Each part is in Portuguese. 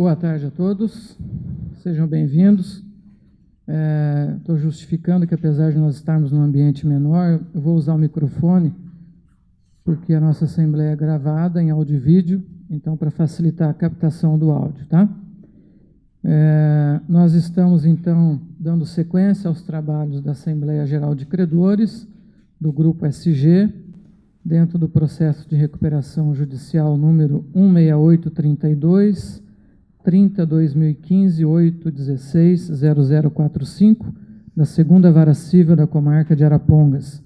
Boa tarde a todos, sejam bem-vindos. Estou justificando que, apesar de nós estarmos num ambiente menor, eu vou usar o microfone, porque a nossa assembleia é gravada em áudio e vídeo, então, para facilitar a captação do áudio, tá? Nós estamos, então, dando sequência aos trabalhos da Assembleia Geral de Credores, do Grupo SG, dentro do processo de recuperação judicial número 16832, 30.2015.816.0045, da 2ª Vara Civil da Comarca de Arapongas.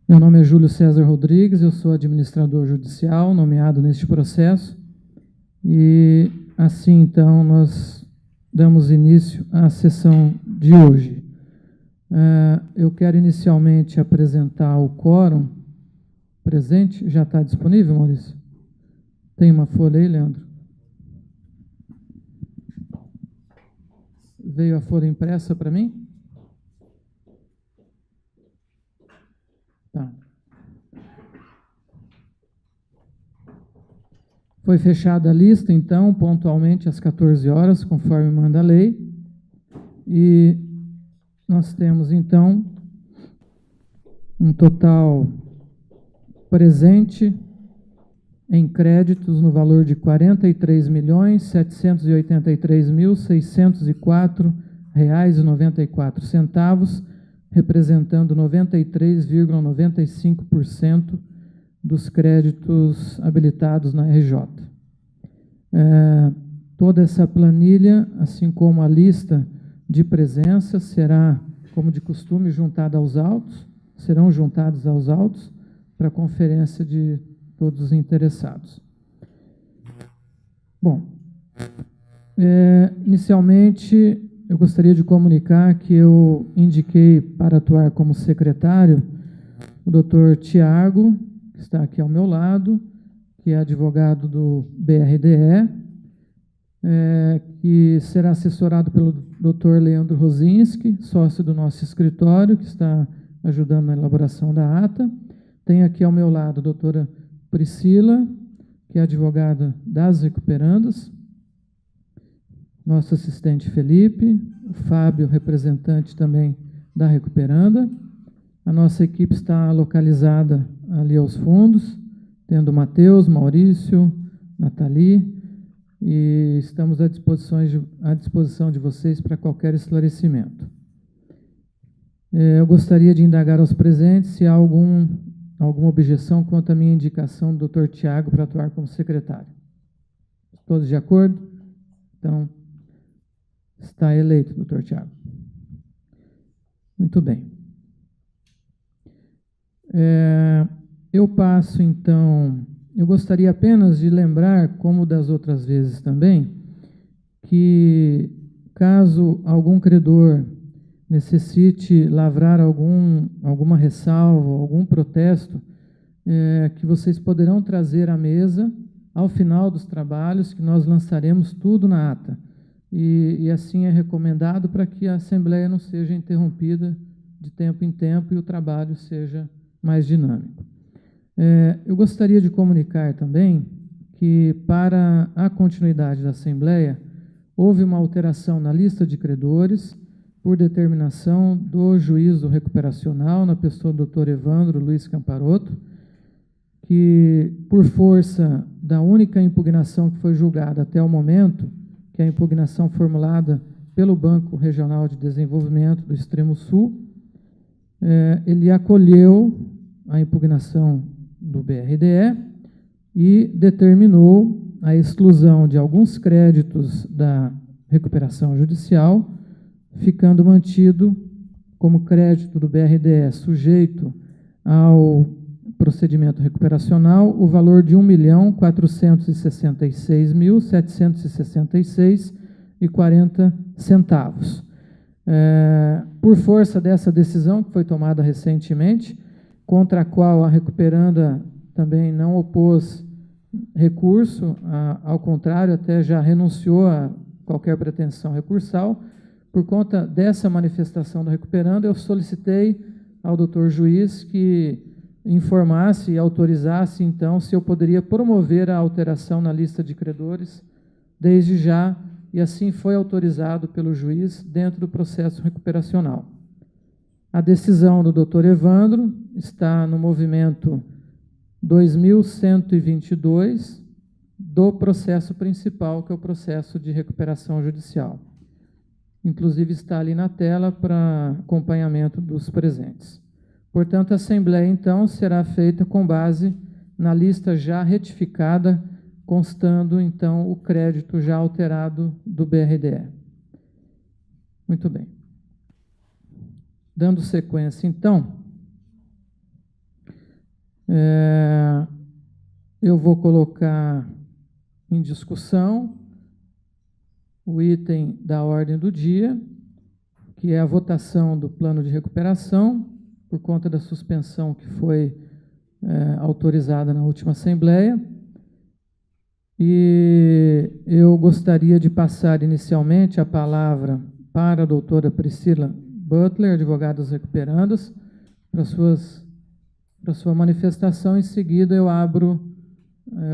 Meu nome é Júlio César Rodrigues, eu sou administrador judicial, nomeado neste processo, e assim, então, nós damos início à sessão de hoje. Eu quero inicialmente apresentar o quórum presente. Já está disponível, Maurício? Tem uma folha aí, Leandro? Veio a folha impressa para mim? Tá. Foi fechada a lista, então, pontualmente às 14 horas, conforme manda a lei. E nós temos, então, um total presente em créditos no valor de R$ 43.783.604,94, representando 93,95% dos créditos habilitados na RJ. Toda essa planilha, assim como a lista de presença, será, como de costume, juntada aos autos, serão juntados aos autos para conferência de todos os interessados. Bom, inicialmente, eu gostaria de comunicar que eu indiquei para atuar como secretário o doutor Tiago, que está aqui ao meu lado, que é advogado do BRDE, que será assessorado pelo doutor Leandro Rosinski, sócio do nosso escritório, que está ajudando na elaboração da ata. Tem aqui ao meu lado a doutora Priscila, que é advogada das recuperandas, nosso assistente Felipe, o Fábio, representante também da recuperanda. A nossa equipe está localizada ali aos fundos, tendo Matheus, Maurício, Nathalie, e estamos à disposição de vocês para qualquer esclarecimento. Eu gostaria de indagar aos presentes se há alguma objeção quanto à minha indicação do Dr. Tiago para atuar como secretário. Todos de acordo? Então, está eleito, Dr. Tiago. Muito bem. Eu passo, então, eu gostaria apenas de lembrar, como das outras vezes também, que caso algum credor necessite lavrar alguma ressalva, algum protesto, que vocês poderão trazer à mesa ao final dos trabalhos, que nós lançaremos tudo na ata. E assim é recomendado para que a Assembleia não seja interrompida de tempo em tempo e o trabalho seja mais dinâmico. Eu gostaria de comunicar também que, para a continuidade da Assembleia, houve uma alteração na lista de credores, por determinação do juízo recuperacional, na pessoa do Dr. Evandro Luiz Camparotto, que, por força da única impugnação que foi julgada até o momento, que é a impugnação formulada pelo Banco Regional de Desenvolvimento do Extremo Sul, ele acolheu a impugnação do BRDE e determinou a exclusão de alguns créditos da recuperação judicial, ficando mantido como crédito do BRDE sujeito ao procedimento recuperacional o valor de R$ 1.466.766,40. Por força dessa decisão, que foi tomada recentemente, contra a qual a recuperanda também não opôs recurso, ao contrário, até já renunciou a qualquer pretensão recursal. Por conta dessa manifestação do recuperando, eu solicitei ao doutor juiz que informasse e autorizasse, então, se eu poderia promover a alteração na lista de credores desde já, e assim foi autorizado pelo juiz dentro do processo recuperacional. A decisão do Dr. Evandro está no movimento 2122 do processo principal, que é o processo de recuperação judicial. Inclusive está ali na tela para acompanhamento dos presentes. Portanto, a Assembleia, então, será feita com base na lista já retificada, constando, então, o crédito já alterado do BRDE. Muito bem. Dando sequência, então, eu vou colocar em discussão o item da ordem do dia, que é a votação do plano de recuperação, por conta da suspensão que foi autorizada na última Assembleia. E eu gostaria de passar inicialmente a palavra para a doutora Priscila Butler, advogada dos recuperandos, para sua manifestação. Em seguida, eu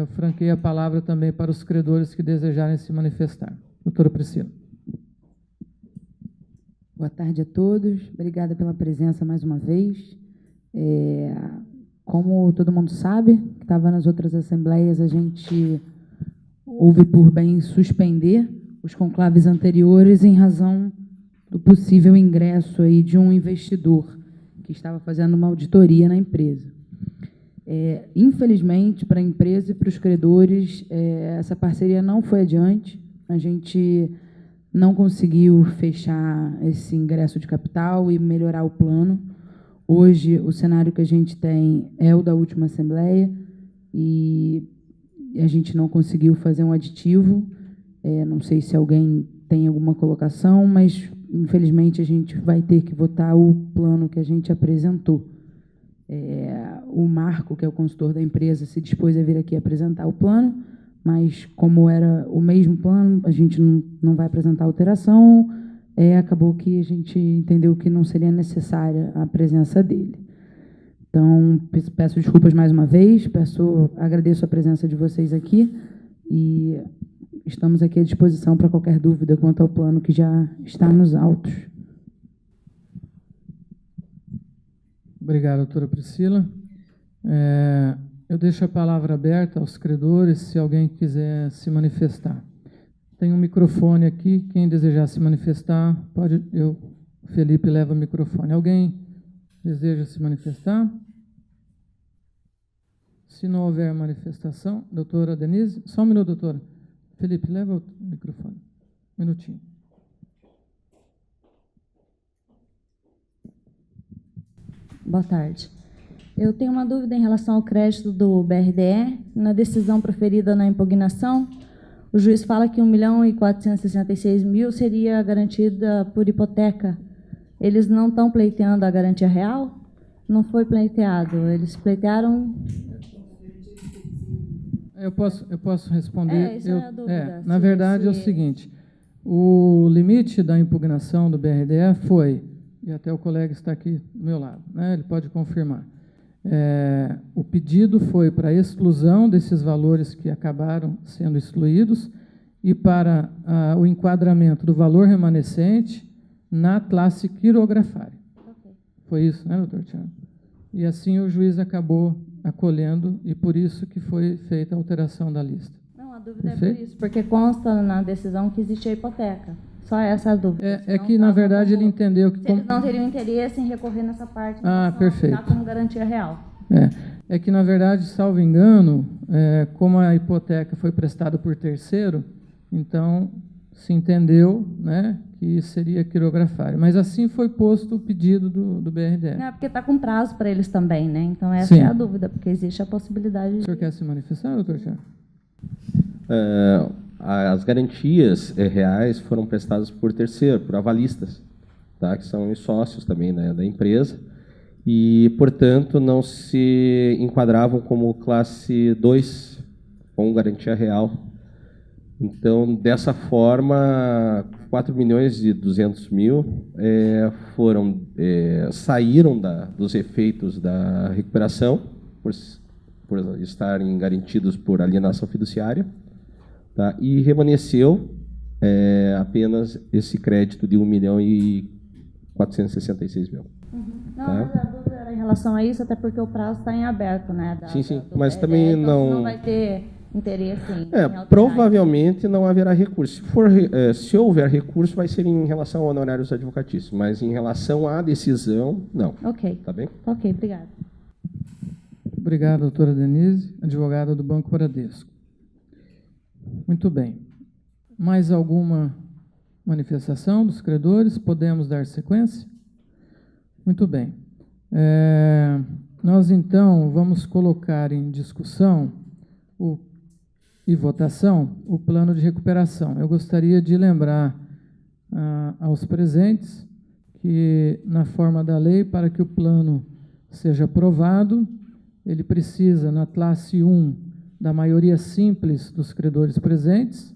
franqueio a palavra também para os credores que desejarem se manifestar. Doutora Priscila. Boa tarde a todos. Obrigada pela presença mais uma vez. Como todo mundo sabe, que estava nas outras assembleias, a gente houve por bem suspender os conclaves anteriores em razão do possível ingresso aí de um investidor que estava fazendo uma auditoria na empresa. Infelizmente, para a empresa e para os credores, essa parceria não foi adiante. A gente não conseguiu fechar esse ingresso de capital e melhorar o plano. Hoje, o cenário que a gente tem é o da última Assembleia e a gente não conseguiu fazer um aditivo. Não sei se alguém tem alguma colocação, mas, infelizmente, a gente vai ter que votar o plano que a gente apresentou. O Marco, que é o consultor da empresa, se dispôs a vir aqui apresentar o plano, mas, como era o mesmo plano, a gente não vai apresentar alteração. Acabou que a gente entendeu que não seria necessária a presença dele. Então, peço desculpas mais uma vez, agradeço a presença de vocês aqui e estamos aqui à disposição para qualquer dúvida quanto ao plano que já está nos autos. Obrigado, doutora Priscila. Eu deixo a palavra aberta aos credores, se alguém quiser se manifestar. Tem um microfone aqui, quem desejar se manifestar, pode. Felipe leva o microfone. Alguém deseja se manifestar? Se não houver manifestação, doutora Denise, só um minuto, doutora. Felipe, leva o microfone. Um minutinho. Boa tarde. Eu tenho uma dúvida em relação ao crédito do BRDE. Na decisão proferida na impugnação, o juiz fala que 1.466.000 seria garantida por hipoteca. Eles não estão pleiteando a garantia real? Não foi pleiteado. Eles pleitearam... Eu posso responder? Isso é a dúvida. Na verdade, é o seguinte, o limite da impugnação do BRDE foi, e até o colega está aqui do meu lado, né, ele pode confirmar, o pedido foi para a exclusão desses valores que acabaram sendo excluídos e para o enquadramento do valor remanescente na classe quirografária. Okay. Foi isso, né, doutor Tiago? E assim o juiz acabou acolhendo e por isso que foi feita a alteração da lista. Não, a dúvida é por isso, porque consta na decisão que existe a hipoteca. Só essa a dúvida. É que, na verdade, ele entendeu que... Eles não teriam interesse em recorrer nessa parte. Perfeito. Como garantia real. É que, na verdade, salvo engano, como a hipoteca foi prestada por terceiro, então se entendeu, né, que seria quirografário. Mas assim foi posto o pedido do BRDE. Não, porque está com prazo para eles também, né? Então essa é a dúvida, porque existe a possibilidade de... O senhor quer se manifestar, doutor Tiago? As garantias reais foram prestadas por terceiro, por avalistas, tá? Que são os sócios também, né, da empresa, e, portanto, não se enquadravam como classe 2, com garantia real. Então, dessa forma, 4.200.000 saíram dos efeitos da recuperação, por estarem garantidos por alienação fiduciária, tá? E remanesceu apenas esse crédito de 1.466.000. Não, Tá. mas a dúvida era em relação a isso, até porque o prazo está em aberto, né? Sim, do mas BRDE, também então não vai ter interesse em alterar provavelmente não haverá recurso. Se houver recurso, vai ser em relação a honorários advocatícios, mas em relação à decisão, não. isso. Ok. Tá bem? Ok, obrigada. Obrigado, doutora Denise, advogada do Banco Bradesco. Muito bem. Mais alguma manifestação dos credores? Podemos dar sequência? Muito bem. Nós, então, vamos colocar em discussão e votação o plano de recuperação. Eu gostaria de lembrar aos presentes que, na forma da lei, para que o plano seja aprovado, ele precisa, na classe 1, da maioria simples dos credores presentes,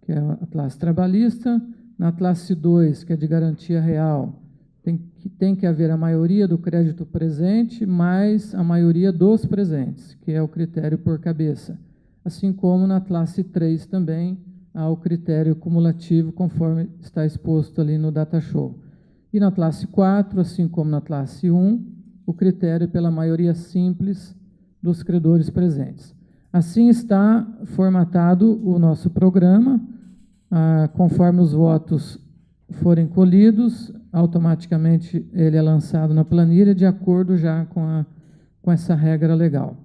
que é a classe trabalhista, na classe 2, que é de garantia real, tem que haver a maioria do crédito presente mais a maioria dos presentes, que é o critério por cabeça. Assim como na classe 3 também há o critério cumulativo, conforme está exposto ali no data show. E na classe 4, assim como na classe 1, o critério pela maioria simples dos credores presentes. Assim está formatado o nosso programa. Conforme os votos forem colhidos, automaticamente ele é lançado na planilha, de acordo já com essa regra legal.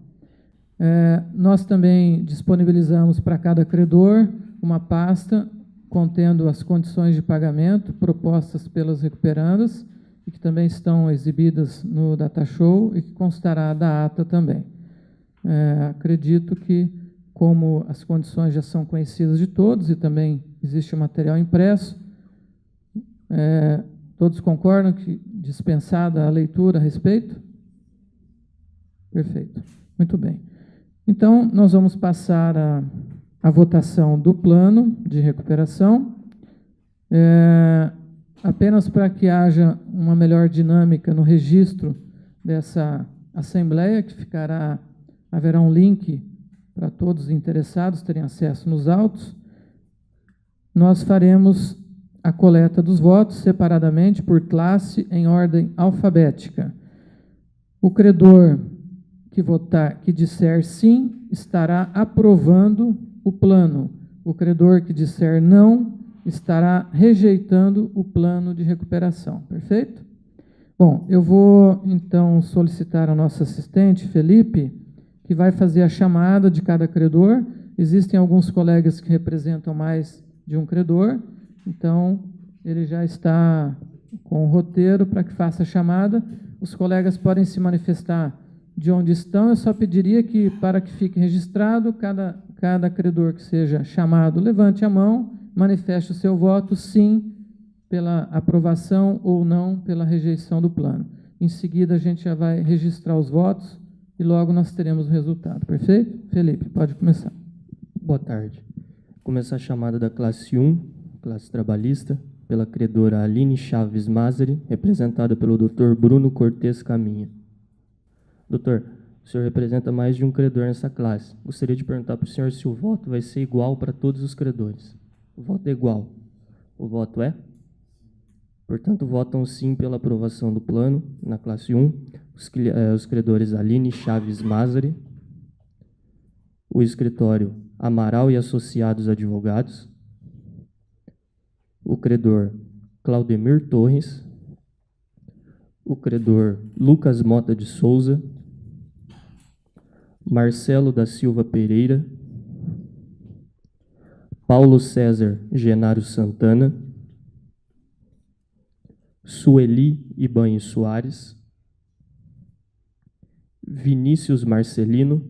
Nós também disponibilizamos para cada credor uma pasta contendo as condições de pagamento propostas pelas recuperandas e que também estão exibidas no data show e que constará da ata também. Acredito que, como as condições já são conhecidas de todos e também existe o material impresso, todos concordam que dispensada a leitura a respeito? Perfeito. Muito bem. Então, nós vamos passar a votação do plano de recuperação. Apenas para que haja uma melhor dinâmica no registro dessa assembleia, que haverá um link para todos os interessados terem acesso nos autos, nós faremos a coleta dos votos separadamente por classe em ordem alfabética. O credor que disser sim, estará aprovando o plano. O credor que disser não, estará rejeitando o plano de recuperação. Perfeito? Bom, eu vou, então, solicitar ao nosso assistente, Felipe, que vai fazer a chamada de cada credor. Existem alguns colegas que representam mais de um credor, então ele já está com o roteiro para que faça a chamada. Os colegas podem se manifestar de onde estão. Eu só pediria que, para que fique registrado, cada credor que seja chamado, levante a mão, manifeste o seu voto, sim, pela aprovação ou não pela rejeição do plano. Em seguida, a gente já vai registrar os votos e logo nós teremos o resultado. Perfeito? Felipe, pode começar. Boa tarde. Começar a chamada da classe 1, classe trabalhista, pela credora Aline Chaves Mazari, representada pelo Dr. Bruno Cortes Caminha. Doutor, o senhor representa mais de um credor nessa classe. Gostaria de perguntar para o senhor se o voto vai ser igual para todos os credores. O voto é igual. O voto é? Portanto, votam sim pela aprovação do plano, na classe 1, os credores Aline Chaves Mazari, o escritório Amaral e Associados Advogados, o credor Claudemir Torres, o credor Lucas Mota de Souza, Marcelo da Silva Pereira, Paulo César Genaro Santana, Sueli Ibanez Soares, Vinícius Marcelino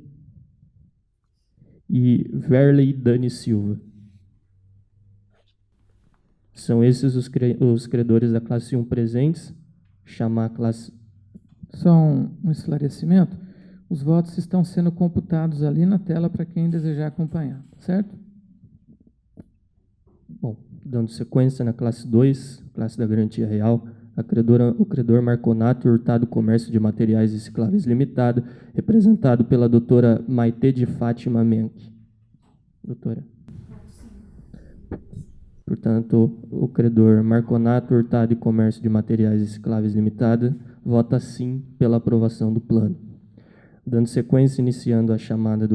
e Verley Dani Silva. São esses os credores da classe 1 presentes. Chamar a classe... Só um esclarecimento. Os votos estão sendo computados ali na tela para quem desejar acompanhar, certo? Bom, dando sequência na classe 2, classe da garantia real, o credor Marconato Hurtado Comércio de Materiais Recicláveis Limitada, representado pela doutora Maite de Fátima Menck. Doutora. Portanto, o credor Marconato Hurtado e Comércio de Materiais Recicláveis Limitada vota sim pela aprovação do plano. Dando sequência, iniciando a chamada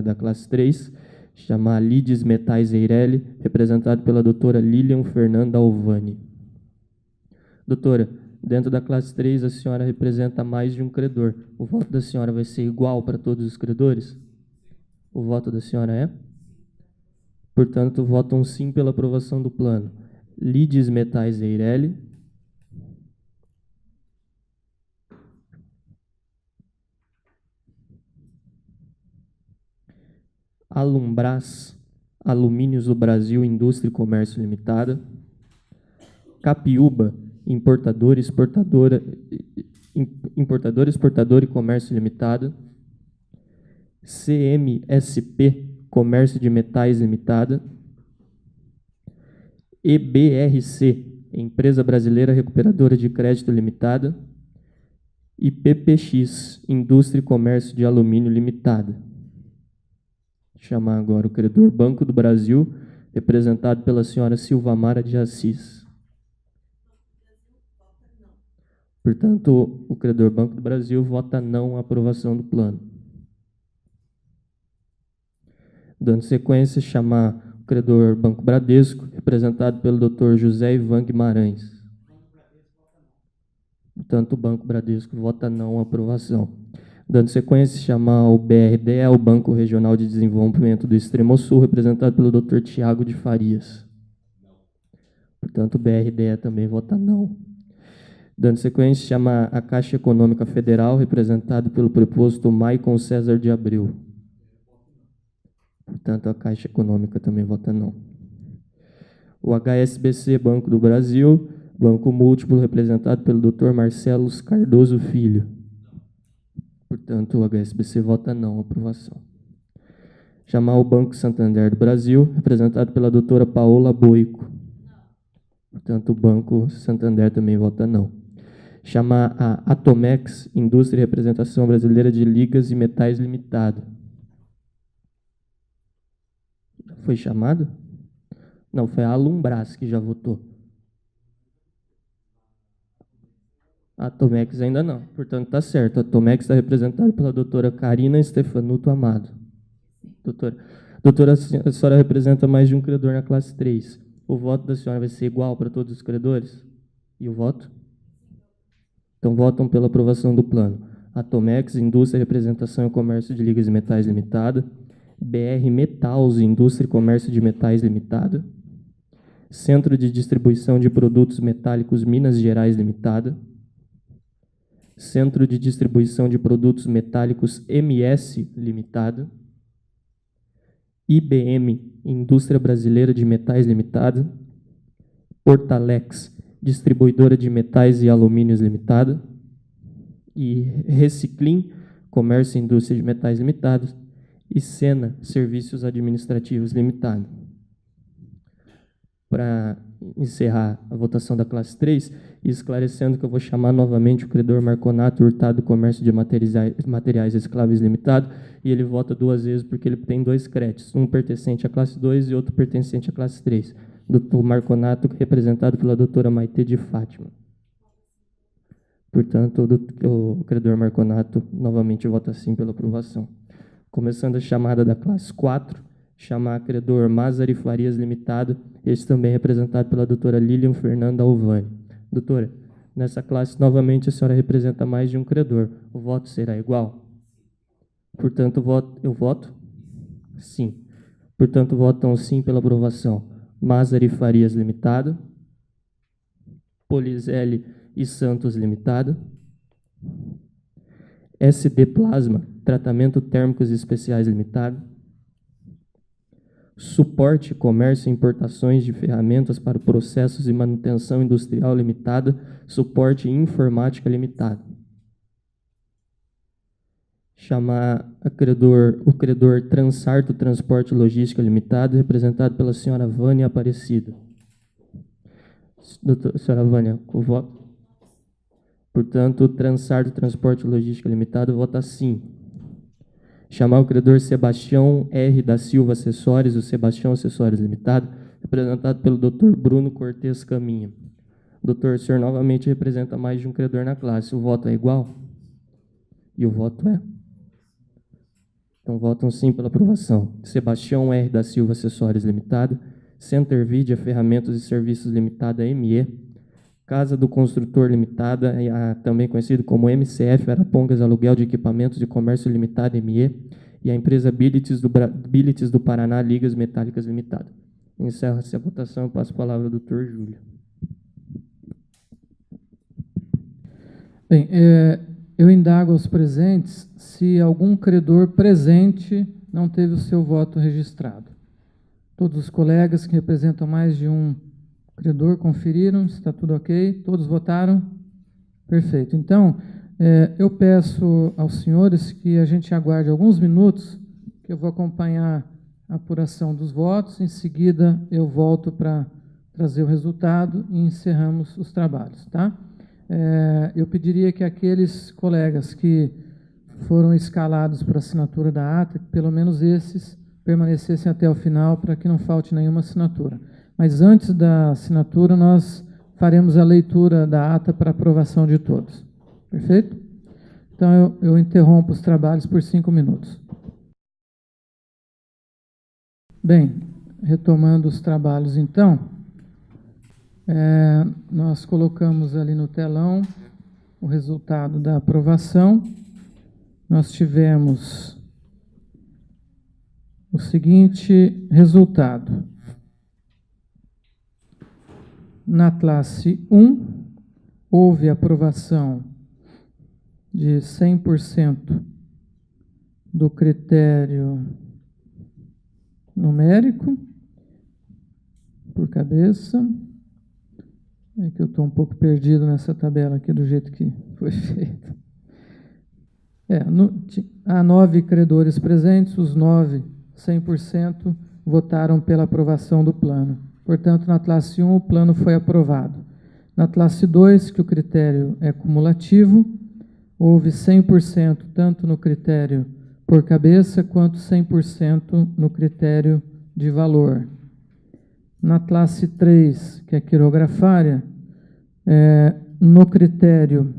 da classe 3, chamar Lides Metais Eireli, representado pela doutora Lilian Fernanda Alvani. Doutora, dentro da classe 3, a senhora representa mais de um credor. O voto da senhora vai ser igual para todos os credores? O voto da senhora é? Portanto, votam sim pela aprovação do plano. Lides Metais Eireli. Alumbras Alumínios do Brasil Indústria e Comércio Limitada. Capiúba Importadora, Exportadora e Comércio Limitada. CMSP Comércio de Metais Limitada. EBRC, Empresa Brasileira Recuperadora de Crédito Limitada. E PPX, Indústria e Comércio de Alumínio Limitada. Vou chamar agora o credor Banco do Brasil, representado pela senhora Silvamara de Assis. Portanto, o credor Banco do Brasil vota não à aprovação do plano. Dando sequência, chamar o credor Banco Bradesco, representado pelo Dr. José Ivan Guimarães. Portanto, o Banco Bradesco vota não à aprovação. Dando sequência, chamar o BRDE, o Banco Regional de Desenvolvimento do Extremo Sul, representado pelo Dr. Tiago de Farias. Portanto, o BRDE também vota não. Dando sequência, chamar a Caixa Econômica Federal, representado pelo preposto Maicon César de Abreu. Portanto, a Caixa Econômica também vota não. O HSBC, Banco do Brasil, Banco Múltiplo, representado pelo Dr. Marcelo Cardoso Filho. Portanto, o HSBC vota não à aprovação. Chamar o Banco Santander do Brasil, representado pela doutora Paola Boico. Portanto, o Banco Santander também vota não. Chamar a Atomex, Indústria e Representação Brasileira de Ligas e Metais Limitada. Foi chamado? Não, foi a Alumbras que já votou. A Atomex ainda não. Portanto, está certo. A Atomex está representada pela doutora Karina Stefanuto Amado. Doutora, a senhora representa mais de um credor na classe 3. O voto da senhora vai ser igual para todos os credores? E o voto? Então, votam pela aprovação do plano. Atomex, Indústria, Representação e Comércio de Ligas e Metais Limitada. BR Metals, Indústria e Comércio de Metais Limitada. Centro de Distribuição de Produtos Metálicos Minas Gerais Limitada. Centro de Distribuição de Produtos Metálicos MS Limitada. IBM, Indústria Brasileira de Metais Limitada. Portalex, Distribuidora de Metais e Alumínios Limitada. E Reciclim, Comércio e Indústria de Metais Limitada. E Sena, Serviços Administrativos Limitada. Para encerrar a votação da classe 3, e esclarecendo que eu vou chamar novamente o credor Marconato Hurtado Comércio de Materiais Recicláveis Limitado, e ele vota duas vezes porque ele tem dois créditos, um pertencente à classe 2 e outro pertencente à classe 3. Doutor Marconato, representado pela doutora Maite de Fátima. Portanto, o credor Marconato novamente vota sim pela aprovação. Começando a chamada da classe 4, chamar credor Mazari Farias Limitado, este também representado pela doutora Lilian Fernanda Alvani. Doutora, nessa classe, novamente, a senhora representa mais de um credor. O voto será igual? Portanto, eu voto? Sim. Portanto, votam sim pela aprovação. Mazari Farias Limitado. Polizelli e Santos Limitada. SD Plasma, Tratamento Térmicos Especiais Limitado. Suporte, Comércio e Importações de Ferramentas para Processos e Manutenção Industrial Limitada, Suporte e Informática Limitada. Chamar o credor Transarto Transporte e Logística Limitada, representado pela senhora Vânia Aparecida. Senhora Vânia, com o voto? Portanto, Transarto Transporte e Logística Limitada vota sim. Chamar o credor Sebastião R. da Silva Acessórios, o Sebastião Acessórios Limitado, representado pelo Dr. Bruno Cortes Caminha. Doutor, o senhor novamente representa mais de um credor na classe. O voto é igual? E o voto é? Então, votam sim pela aprovação. Sebastião R. da Silva Acessórios Limitada, Centervidia Ferramentas e Serviços Limitada, ME, Casa do Construtor Limitada, também conhecido como MCF, Arapongas Aluguel de Equipamentos de Comércio Limitada, ME, e a empresa Billets do Paraná Ligas Metálicas Limitada. Encerra-se a votação, eu passo a palavra ao doutor Júlio. Bem, eu indago aos presentes se algum credor presente não teve o seu voto registrado. Todos os colegas que representam mais de um credor conferiram, está tudo ok? Todos votaram? Perfeito. Então, eu peço aos senhores que a gente aguarde alguns minutos, que eu vou acompanhar a apuração dos votos, em seguida eu volto para trazer o resultado e encerramos os trabalhos, tá? Eu pediria que aqueles colegas que foram escalados para assinatura da ata, que pelo menos esses permanecessem até o final, para que não falte nenhuma assinatura. Mas antes da assinatura, nós faremos a leitura da ata para aprovação de todos. Perfeito? Então, eu interrompo os trabalhos por 5 minutos. Bem, retomando os trabalhos, então, nós colocamos ali no telão o resultado da aprovação. Nós tivemos o seguinte resultado. Na classe 1, houve aprovação de 100% do critério numérico por cabeça. É que eu estou um pouco perdido nessa tabela aqui do jeito que foi feito. Há 9 credores presentes, os 9, 100%, votaram pela aprovação do plano. Portanto, na classe 1, o plano foi aprovado. Na classe 2, que o critério é cumulativo, houve 100% tanto no critério por cabeça, quanto 100% no critério de valor. Na classe 3, que é quirografária, no critério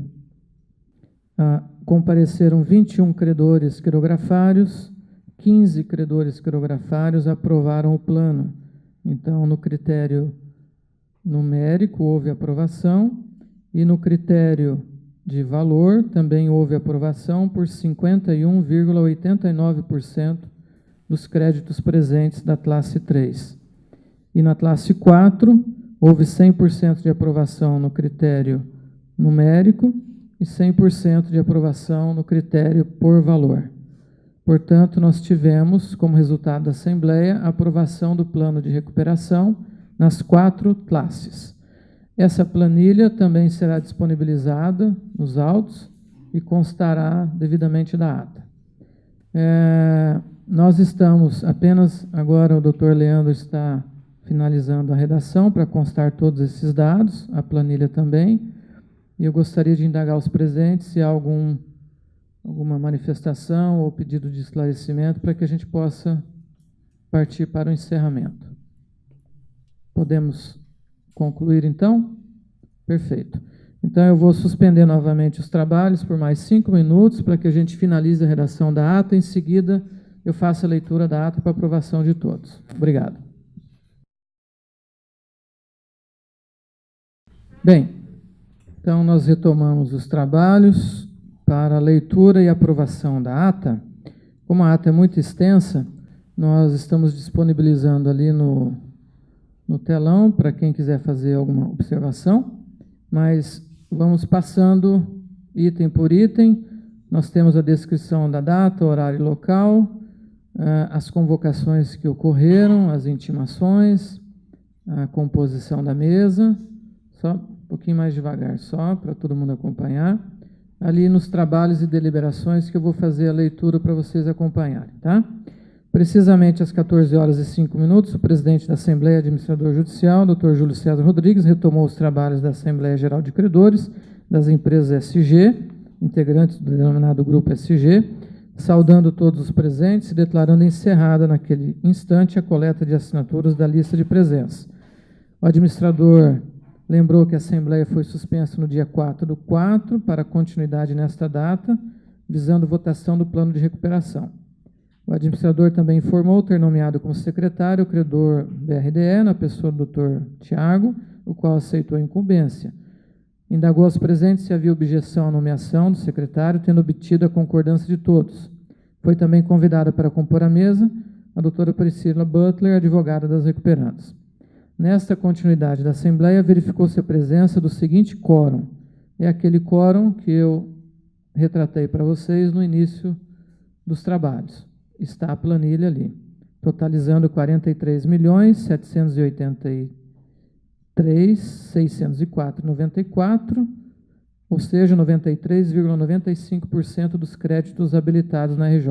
compareceram 21 credores quirografários, 15 credores quirografários aprovaram o plano. Então, no critério numérico houve aprovação e no critério de valor também houve aprovação por 51,89% dos créditos presentes da classe 3. E na classe 4, houve 100% de aprovação no critério numérico e 100% de aprovação no critério por valor. Portanto, nós tivemos, como resultado da Assembleia, a aprovação do plano de recuperação nas 4 classes. Essa planilha também será disponibilizada nos autos e constará devidamente da ata. Nós estamos apenas, agora o doutor Leandro está finalizando a redação para constar todos esses dados, a planilha também, e eu gostaria de indagar os presentes se há alguma manifestação ou pedido de esclarecimento para que a gente possa partir para o encerramento. Podemos concluir, então? Perfeito. Então, eu vou suspender novamente os trabalhos por mais 5 minutos para que a gente finalize a redação da ata. Em seguida, eu faço a leitura da ata para aprovação de todos. Obrigado. Bem, então nós retomamos os trabalhos para a leitura e aprovação da ata. Como a ata é muito extensa, nós estamos disponibilizando ali no telão para quem quiser fazer alguma observação, mas vamos passando item por item. Nós temos a descrição da data, horário e local, as convocações que ocorreram, as intimações, a composição da mesa. Só um pouquinho mais devagar, só para todo mundo acompanhar. Ali nos trabalhos e deliberações que eu vou fazer a leitura para vocês acompanharem, tá? Precisamente às 14h05, o presidente da Assembleia Administrador Judicial, Dr. Júlio César Rodrigues, retomou os trabalhos da Assembleia Geral de Credores das empresas SG, integrantes do denominado Grupo SG, Saudando todos os presentes e declarando encerrada naquele instante a coleta de assinaturas da lista de presença. O administrador lembrou que a Assembleia foi suspensa no dia 4/4 para continuidade nesta data, visando votação do plano de recuperação. O administrador também informou ter nomeado como secretário o credor BRDE, na pessoa do Dr. Tiago, o qual aceitou a incumbência. Indagou aos presentes se havia objeção à nomeação do secretário, tendo obtido a concordância de todos. Foi também convidada para compor a mesa a doutora Priscila Butler, advogada das recuperandas. Nesta continuidade da Assembleia, verificou-se a presença do seguinte quórum. É aquele quórum que eu retratei para vocês no início dos trabalhos. Está a planilha ali, totalizando 43.783.604,94, ou seja, 93,95% dos créditos habilitados na RJ.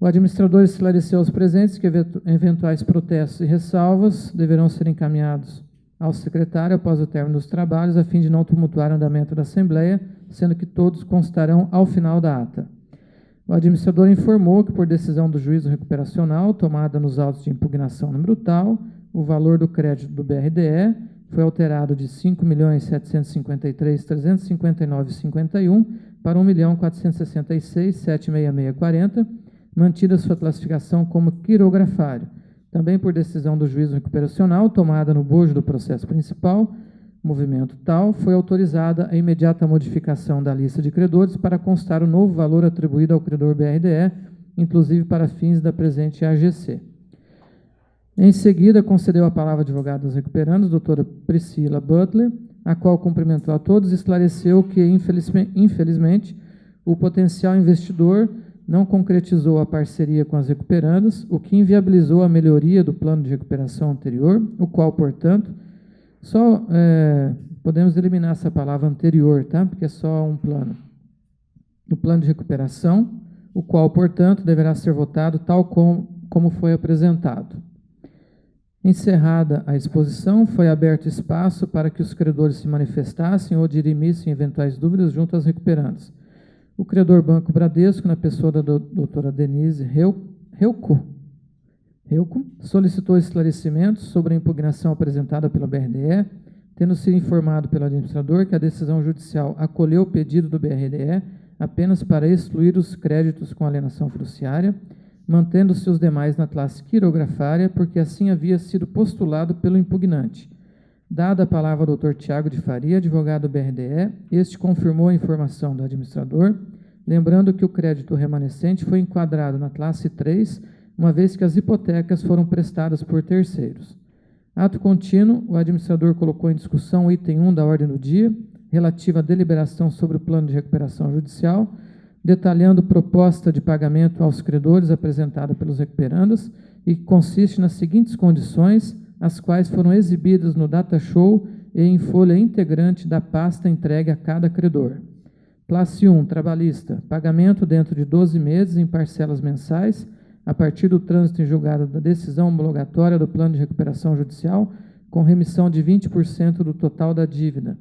O administrador esclareceu aos presentes que eventuais protestos e ressalvas deverão ser encaminhados ao secretário após o término dos trabalhos, a fim de não tumultuar o andamento da Assembleia, sendo que todos constarão ao final da ata. O administrador informou que, por decisão do juízo recuperacional, tomada nos autos de impugnação número tal, o valor do crédito do BRDE foi alterado de R$ 5.753.359,51 para R$ 1.466.766,40, mantida sua classificação como quirografário. Também por decisão do juízo recuperacional, tomada no bojo do processo principal, movimento tal, foi autorizada a imediata modificação da lista de credores para constar o novo valor atribuído ao credor BRDE, inclusive para fins da presente AGC. Em seguida, concedeu a palavra à advogada dos recuperandos, doutora Priscila Butler, a qual cumprimentou a todos e esclareceu que, infelizmente, o potencial investidor não concretizou a parceria com as recuperandas, o que inviabilizou a melhoria do plano de recuperação anterior, o qual, portanto, podemos eliminar essa palavra anterior, tá? Porque é só um plano. O plano de recuperação, o qual, portanto, deverá ser votado tal como foi apresentado. Encerrada a exposição, foi aberto espaço para que os credores se manifestassem ou dirimissem eventuais dúvidas junto às recuperandas. O credor Banco Bradesco, na pessoa da doutora Denise Reuco, solicitou esclarecimentos sobre a impugnação apresentada pela BRDE, tendo sido informado pelo administrador que a decisão judicial acolheu o pedido do BRDE apenas para excluir os créditos com alienação fiduciária, mantendo-se os demais na classe quirografária, porque assim havia sido postulado pelo impugnante. Dada a palavra ao Dr. Tiago de Faria, advogado do BRDE, este confirmou a informação do administrador, lembrando que o crédito remanescente foi enquadrado na classe 3, uma vez que as hipotecas foram prestadas por terceiros. Ato contínuo, o administrador colocou em discussão o item 1 da ordem do dia, relativa à deliberação sobre o plano de recuperação judicial, detalhando proposta de pagamento aos credores apresentada pelos recuperandos e que consiste nas seguintes condições, as quais foram exibidas no data show e em folha integrante da pasta entregue a cada credor. Classe 1, trabalhista, pagamento dentro de 12 meses em parcelas mensais, a partir do trânsito em julgado da decisão homologatória do plano de recuperação judicial, com remissão de 20% do total da dívida.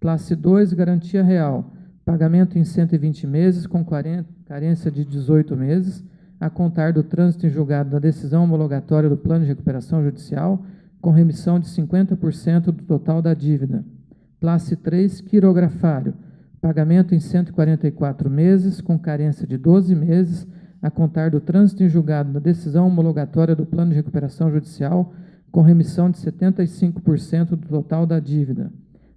Classe 2, garantia real, pagamento em 120 meses, com carência de 18 meses, a contar do trânsito em julgado da decisão homologatória do plano de recuperação judicial, com remissão de 50% do total da dívida. Classe 3, quirografário, pagamento em 144 meses, com carência de 12 meses, a contar do trânsito em julgado da decisão homologatória do plano de recuperação judicial, com remissão de 75% do total da dívida.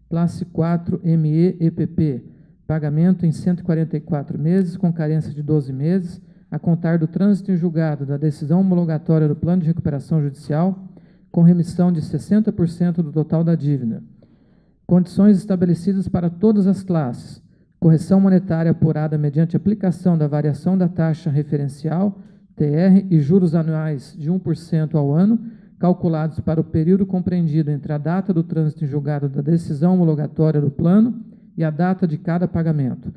Classe 4, ME-EPP, pagamento em 144 meses, com carência de 12 meses, a contar do trânsito em julgado da decisão homologatória do plano de recuperação judicial, com remissão de 60% do total da dívida. Condições estabelecidas para todas as classes. Correção monetária apurada mediante aplicação da variação da taxa referencial, TR, e juros anuais de 1% ao ano, calculados para o período compreendido entre a data do trânsito em julgado da decisão homologatória do plano e a data de cada pagamento.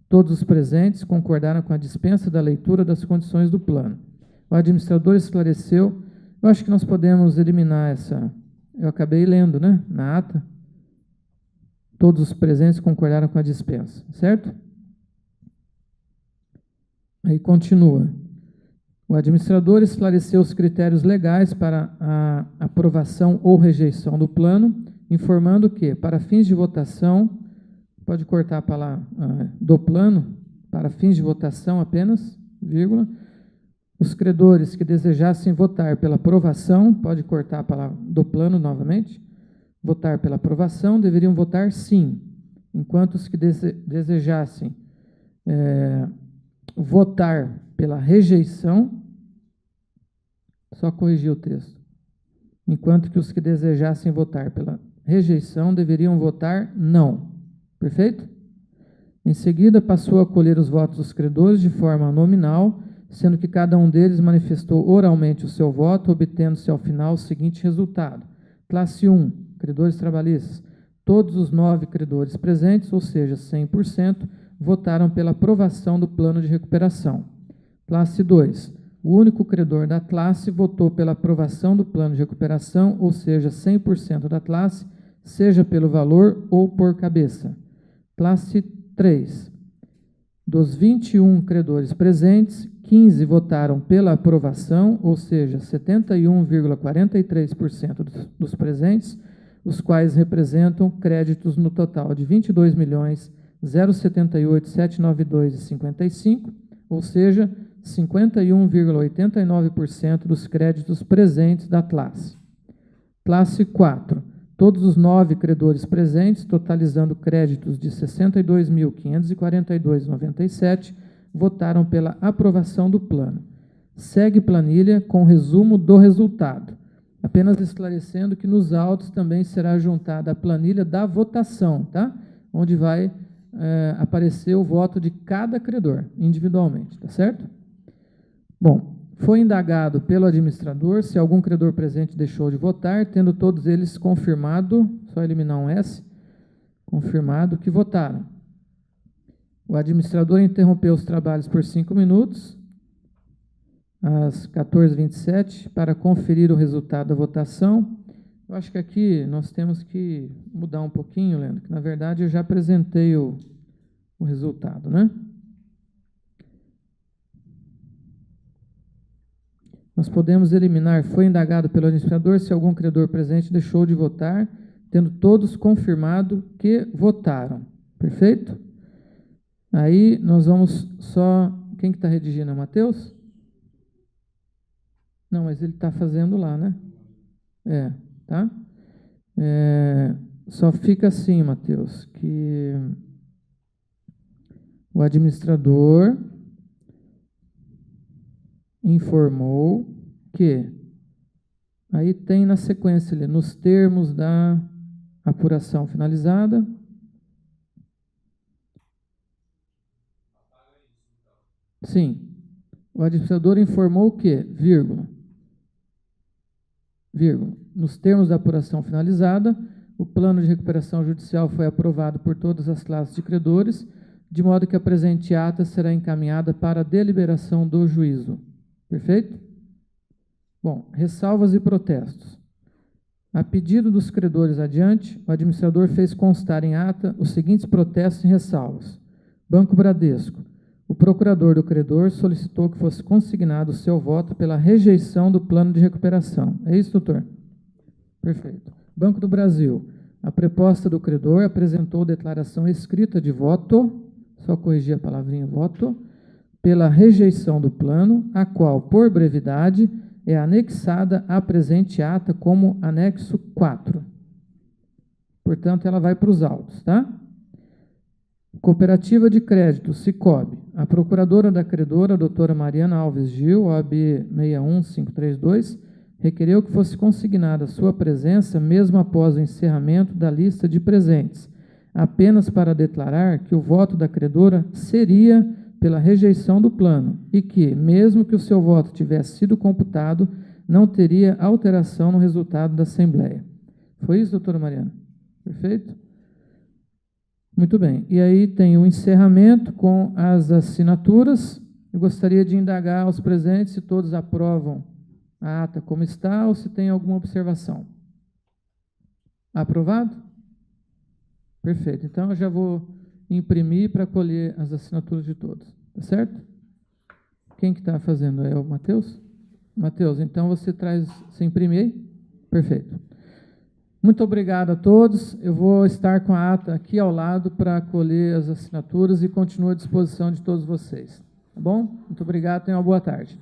Todos os presentes concordaram com a dispensa da leitura das condições do plano. O administrador esclareceu, eu acho que nós podemos eliminar essa, eu acabei lendo, né, na ata. Todos os presentes concordaram com a dispensa, certo? Aí continua. O administrador esclareceu os critérios legais para a aprovação ou rejeição do plano, informando que, para fins de votação, pode cortar a palavra do plano, para fins de votação apenas, vírgula, os credores que desejassem votar pela aprovação, pode cortar a palavra do plano novamente, votar pela aprovação, deveriam votar sim, enquanto os que desejassem votar pela rejeição, só corrigir o texto, enquanto que os que desejassem votar pela rejeição deveriam votar não. Perfeito? Em seguida, passou a colher os votos dos credores de forma nominal, sendo que cada um deles manifestou oralmente o seu voto, obtendo-se ao final o seguinte resultado. Classe 1, credores trabalhistas. Todos os 9 credores presentes, ou seja, 100%, votaram pela aprovação do plano de recuperação. Classe 2, o único credor da classe votou pela aprovação do plano de recuperação, ou seja, 100% da classe, seja pelo valor ou por cabeça. Classe 3, dos 21 credores presentes, 15 votaram pela aprovação, ou seja, 71,43% dos presentes, os quais representam créditos no total de 22.078.792,55, ou seja, 51,89% dos créditos presentes da classe. Classe 4. Todos os 9 credores presentes, totalizando créditos de 62.542,97, votaram pela aprovação do plano. Segue planilha com resumo do resultado. Apenas esclarecendo que nos autos também será juntada a planilha da votação, tá? Onde vai aparecer o voto de cada credor, individualmente, tá certo? Bom, foi indagado pelo administrador se algum credor presente deixou de votar, tendo todos eles confirmado, só eliminar um S, confirmado que votaram. O administrador interrompeu os trabalhos por 5 minutos, às 14h27, para conferir o resultado da votação. Eu acho que aqui nós temos que mudar um pouquinho, Leandro, que na verdade eu já apresentei o resultado, né? Nós podemos eliminar, foi indagado pelo administrador se algum credor presente deixou de votar, tendo todos confirmado que votaram. Perfeito? Aí nós vamos só... Quem que está redigindo? É o Matheus? Não, mas ele está fazendo lá, né? Tá? Só fica assim, Matheus, que o administrador informou que, aí tem na sequência ali, nos termos da apuração finalizada, sim, o administrador informou que, vírgula, nos termos da apuração finalizada, o plano de recuperação judicial foi aprovado por todas as classes de credores, de modo que a presente ata será encaminhada para a deliberação do juízo. Perfeito? Bom, ressalvas e protestos. A pedido dos credores adiante, o administrador fez constar em ata os seguintes protestos e ressalvas. Banco Bradesco. O procurador do credor solicitou que fosse consignado o seu voto pela rejeição do plano de recuperação. É isso, doutor? Perfeito. Banco do Brasil. A proposta do credor apresentou declaração escrita de voto, só corrigir a palavrinha voto, pela rejeição do plano, a qual, por brevidade, é anexada à presente ata como anexo 4. Portanto, ela vai para os autos, tá? Cooperativa de Crédito, Sicob. A procuradora da credora, a doutora Mariana Alves Gil, OAB 61532, requereu que fosse consignada sua presença mesmo após o encerramento da lista de presentes, apenas para declarar que o voto da credora seria pela rejeição do plano e que, mesmo que o seu voto tivesse sido computado, não teria alteração no resultado da Assembleia. Foi isso, doutora Mariana? Perfeito? Muito bem. E aí tem o encerramento com as assinaturas. Eu gostaria de indagar aos presentes se todos aprovam a ata como está ou se tem alguma observação. Aprovado? Perfeito. Então, eu já vou imprimir para colher as assinaturas de todos. Tá certo? Quem que está fazendo? É o Matheus? Matheus, então você você imprime aí? Perfeito. Muito obrigado a todos. Eu vou estar com a ata aqui ao lado para colher as assinaturas e continuo à disposição de todos vocês. Tá bom? Muito obrigado, tenham uma boa tarde.